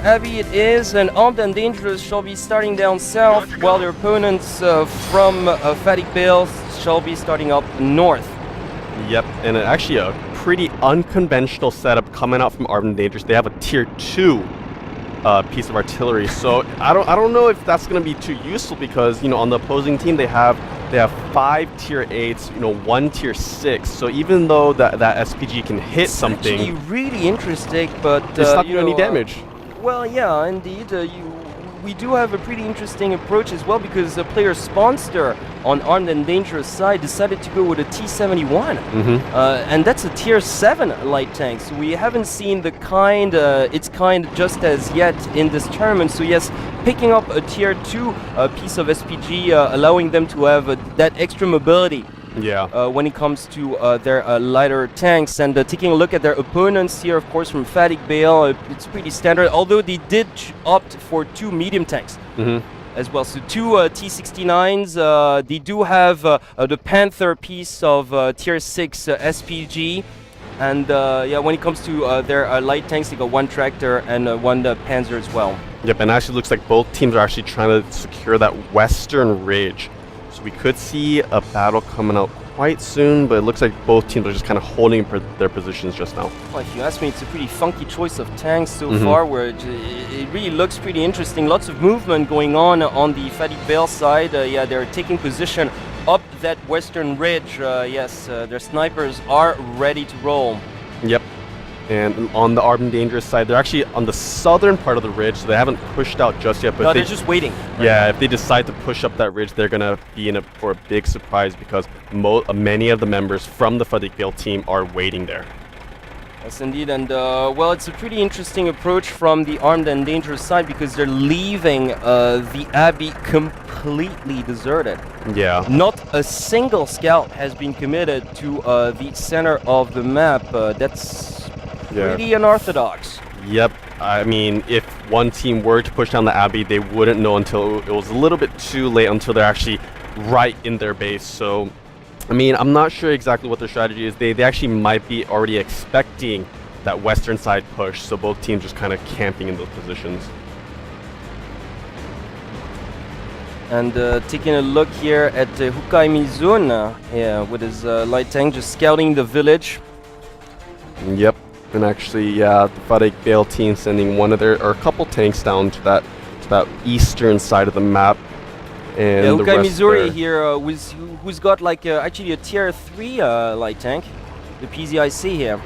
Abbey it is, and Armed and Dangerous shall be starting down south, while their opponents from Fadiq Bale shall be starting up north. Yep, and actually a pretty unconventional setup coming out from Armed and Dangerous. They have a tier 2 piece of artillery, so I don't know if that's going to be too useful, because on the opposing team they have 5 tier 8s, 1 tier 6. So even though that SPG can hit something, it's actually really interesting, but it's not doing any damage. Well, yeah, indeed. We do have a pretty interesting approach as well, because the player Sponster on Armed and Dangerous side decided to go with a T71, and that's a tier 7 light tank. So we haven't seen its kind just as yet in this tournament. So yes, picking up a tier 2 piece of SPG, allowing them to have that extra mobility. Yeah. When it comes to their lighter tanks, and taking a look at their opponents here, of course, from Fadiq Bale, it's pretty standard, although they did opt for 2 medium tanks as well. So 2 T69s, they do have the Panther piece of tier 6 SPG, and yeah, when it comes to their light tanks, they got 1 tractor and 1 Panzer as well. Yep, and actually looks like both teams are actually trying to secure that western ridge. We could see a battle coming out quite soon, but it looks like both teams are just kind of holding their positions just now. Well, if you ask me, it's a pretty funky choice of tanks so far, where it really looks pretty interesting. Lots of movement going on the Fadiq Bale side. Yeah, they're taking position up that western ridge. Yes, their snipers are ready to roll. Yep. And on the Armed and Dangerous side, they're actually on the southern part of the ridge, so they haven't pushed out just yet. But no, they're just waiting. Yeah, if they decide to push up that ridge, they're going to be in for a big surprise, because many of the members from the Fadiq Bale team are waiting there. Yes, indeed. And, well, it's a pretty interesting approach from the Armed and Dangerous side, because they're leaving the Abbey completely deserted. Yeah. Not a single scout has been committed to the center of the map. That's pretty unorthodox. Yep. I mean, if one team were to push down the Abbey, they wouldn't know until it was a little bit too late, until they're actually right in their base. So, I mean, I'm not sure exactly what their strategy is. They actually might be already expecting that western side push, so both teams just kind of camping in those positions. And taking a look here at Hukai Mizun, yeah, with his light tank, just scouting the village. Yep. And actually, yeah, the Fadiq Bale team sending a couple tanks down to that eastern side of the map. And yeah, the Hukai rest Missouri there. here, who's got like actually a tier 3 light tank, the PZIC here.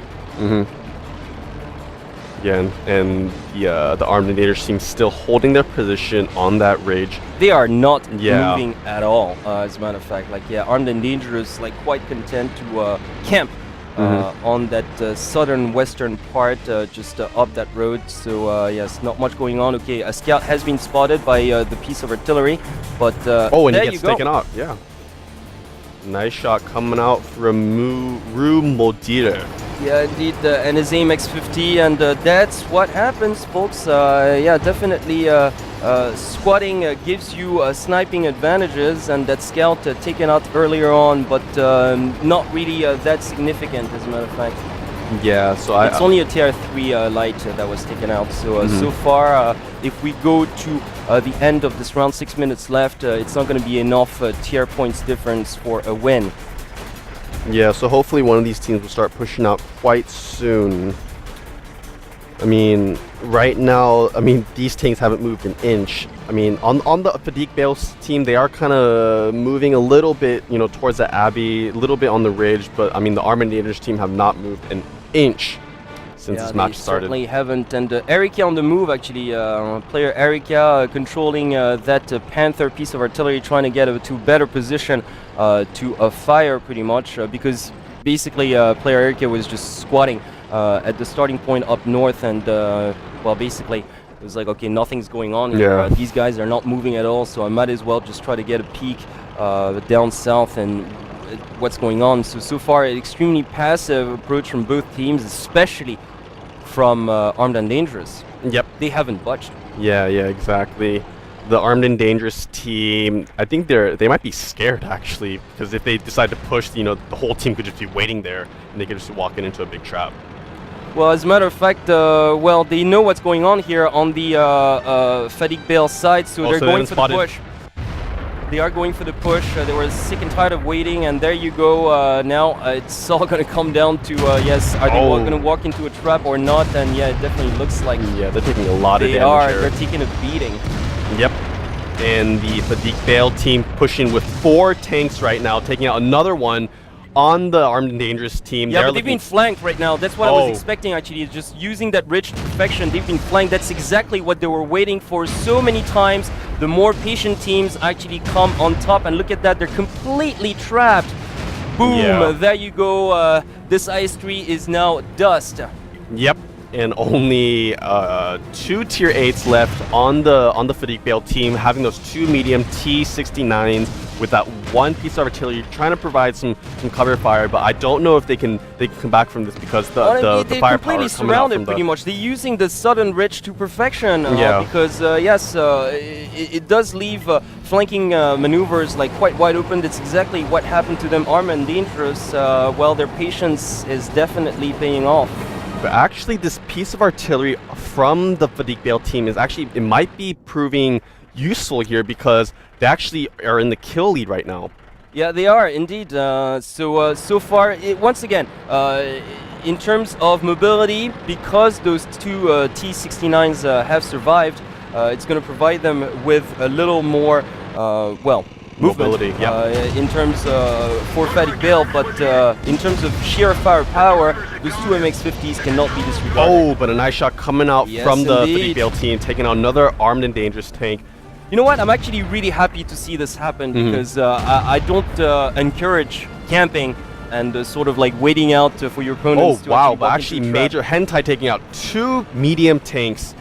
Yeah, and the Armed and Dangerous team still holding their position on that ridge. They are not moving at all, as a matter of fact. Like, yeah, Armed and Dangerous, like, quite content to camp on that southern western part, just up that road. So yes, not much going on. Okay, a scout has been spotted by the piece of artillery, but and there he gets taken out. Yeah, nice shot coming out from Ru Modire. Yeah, indeed, and his aim X50, and that's what happens, folks. Yeah, definitely squatting gives you sniping advantages, and that scout taken out earlier on, but not really that significant, as a matter of fact. Yeah, so it's only a tier 3 light that was taken out. So so far, if we go to the end of this round, 6 minutes left, it's not going to be enough tier points difference for a win. Yeah, so hopefully one of these teams will start pushing out quite soon. I mean, right now, these tanks haven't moved an inch. I mean, on the Fadiq Bale team, they are kind of moving a little bit, towards the Abbey, a little bit on the ridge, but I mean, the Armed and Dangerous team have not moved an inch since this match started. Certainly haven't. And Erika on the move, actually, player Erika controlling that Panther piece of artillery, trying to get to a better position to fire pretty much, because basically player Erika was just squatting at the starting point up north, and well, basically it was like, okay, nothing's going on here. These guys are not moving at all, so I might as well just try to get a peek down south and what's going on. So far, an extremely passive approach from both teams, especially from Armed and Dangerous. Yep. They haven't budged. Yeah, exactly. The Armed and Dangerous team, I think they might be scared, actually, because if they decide to push, the whole team could just be waiting there, and they could just walk into a big trap. Well, as a matter of fact, well, they know what's going on here on the Fadiq Bale side, so they're so going for spotted. the push. They are going for the push. They were sick and tired of waiting, and there you go. Now it's all going to come down to yes, are they going to walk into a trap or not? And yeah, it definitely looks like they're taking a lot of damage. They are. Here. They're taking a beating. Yep. And the Fadiq Bale team pushing with 4 tanks right now, taking out another one on the Armed and Dangerous team. Yeah, but they've been flanked right now. That's what I was expecting, actually, is just using that ridge to perfection. They've been flanked. That's exactly what they were waiting for so many times. The more patient teams actually come on top, and look at that, they're completely trapped. Boom, there you go. This IS-3 is now dust. Yep. And only 2 tier 8s left on the Fadiq Bale team, having those 2 medium T69s with that 1 piece of artillery, trying to provide some cover fire. But I don't know if they can come back from this, because the firepower completely is coming out surrounded from pretty much. They're using the sudden ridge to perfection. Because yes, it does leave flanking maneuvers like quite wide open. That's exactly what happened to them. Armed and Dangerous. Well, their patience is definitely paying off. But actually, this piece of artillery from the Fadiq Bale team is actually, it might be proving useful here, because they actually are in the kill lead right now. Yeah, they are indeed. So far, once again, in terms of mobility, because those 2 T69s have survived, it's going to provide them with a little more, well, mobility, in terms for Fadiq Bale, but in terms of sheer firepower, those 2 MX-50s cannot be disregarded. Oh, but a nice shot coming out from the Fadiq Bale team, taking out another Armed and Dangerous tank. You know what? I'm actually really happy to see this happen, because I don't encourage camping and sort of like waiting out for your opponents. Oh, wow, but actually Major Hentai taking out 2 medium tanks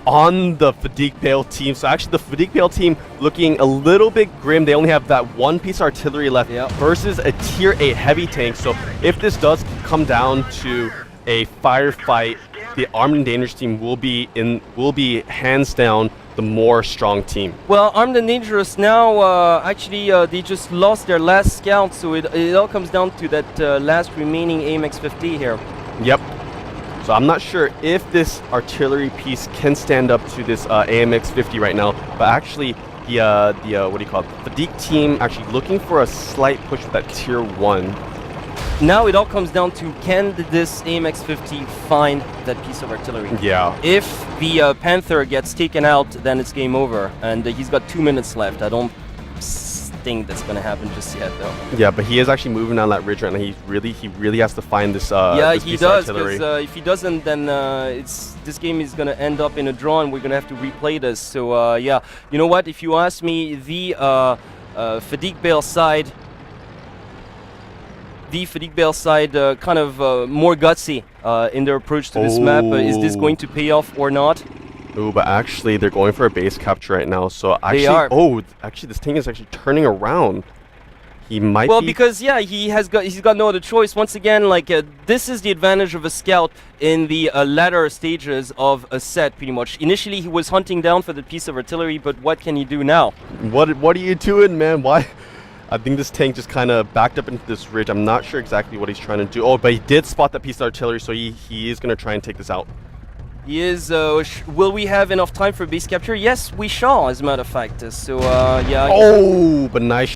on the Fadiq Bale team. So actually the Fadiq Bale team looking a little bit grim. They only have that 1 piece of artillery left versus a tier 8 heavy tank. So if this does come down to a firefight, the Armed and Dangerous team will be hands down the more strong team. Well, Armed and Dangerous now, actually they just lost their last scout, so it all comes down to that last remaining AMX-50 here. Yep. So I'm not sure if this artillery piece can stand up to this AMX-50 right now, but actually the what do you call it? Fadiq team actually looking for a slight push with that tier 1. Now it all comes down to, can this AMX-50 find that piece of artillery? Yeah. If the Panther gets taken out, then it's game over, and he's got 2 minutes left. I don't think that's going to happen just yet, though. Yeah, but he is actually moving on that ridge right now. He really has to find this. Yeah, this he piece does. of artillery. Because if he doesn't, then this game is going to end up in a draw, and we're going to have to replay this. So yeah, you know what? If you ask me, the Fadiq Bale side. The Fadiq Bale side kind of more gutsy in their approach to this map. Is this going to pay off or not? Ooh, but actually they're going for a base capture right now. So actually, they are. Oh, actually this tank is actually turning around. He might. Well, because yeah, he's got no other choice. Once again, like this is the advantage of a scout in the latter stages of a set. Pretty much. Initially, he was hunting down for the piece of artillery, but what can he do now? What are you doing, man? Why? I think this tank just kind of backed up into this ridge. I'm not sure exactly what he's trying to do. Oh, but he did spot that piece of artillery, so he is going to try and take this out. He is. Will we have enough time for base capture? Yes, we shall, as a matter of fact. So, yeah. Oh, but nice